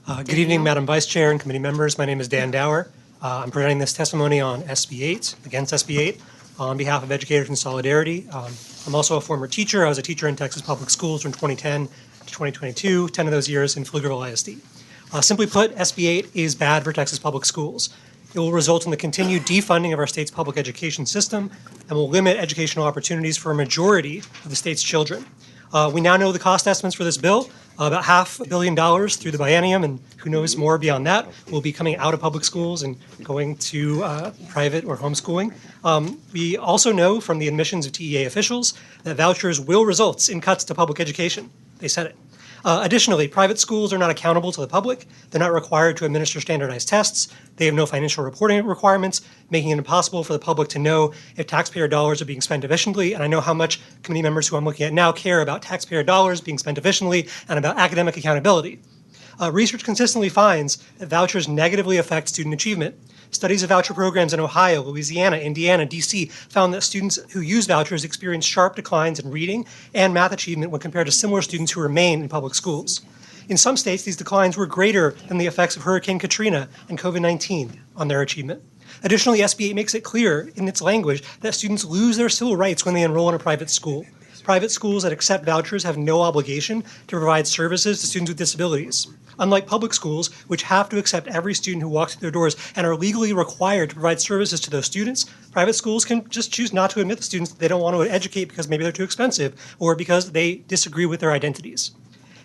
Good evening, Madam Vice Chair and committee members. My name is Dan Dawer. I'm presenting this testimony on SB8, against SB8, on behalf of Educators in Solidarity. I'm also a former teacher. I was a teacher in Texas public schools from 2010 to 2022, 10 of those years in Pflugerville ISD. Simply put, SB8 is bad for Texas public schools. It will result in the continued defunding of our state's public education system and will limit educational opportunities for a majority of the state's children. We now know the cost estimates for this bill. About $500 million through the biennium, and who knows more beyond that, will be coming out of public schools and going to private or homeschooling. We also know from the admissions of TEA officials that vouchers will result in cuts to public education. They said it. Additionally, private schools are not accountable to the public. They're not required to administer standardized tests. They have no financial reporting requirements, making it impossible for the public to know if taxpayer dollars are being spent efficiently. And I know how much committee members who I'm looking at now care about taxpayer dollars being spent efficiently and about academic accountability. Research consistently finds that vouchers negatively affect student achievement. Studies of voucher programs in Ohio, Louisiana, Indiana, DC found that students who use vouchers experience sharp declines in reading and math achievement when compared to similar students who remain in public schools. In some states, these declines were greater than the effects of Hurricane Katrina and COVID-19 on their achievement. Additionally, SB8 makes it clear in its language that students lose their civil rights when they enroll in a private school. Private schools that accept vouchers have no obligation to provide services to students with disabilities. Unlike public schools, which have to accept every student who walks through their doors and are legally required to provide services to those students, private schools can just choose not to admit the students that they don't want to educate because maybe they're too expensive or because they disagree with their identities.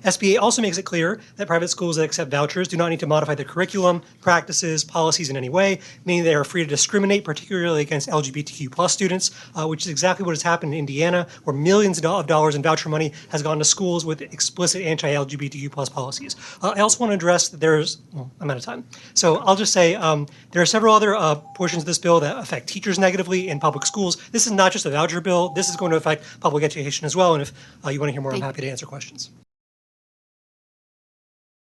SB8 also makes it clear that private schools that accept vouchers do not need to modify their curriculum, practices, policies in any way, meaning they are free to discriminate, particularly against LGBTQ+ students, which is exactly what has happened in Indiana, where millions of dollars in voucher money has gone to schools with explicit anti-LGBTQ+ policies. I also want to address that I'm out of time. So I'll just say there are several other portions of this bill that affect teachers negatively in public schools. This is not just a voucher bill. This is going to affect public education as well. And if you want to hear more, I'm happy to answer questions.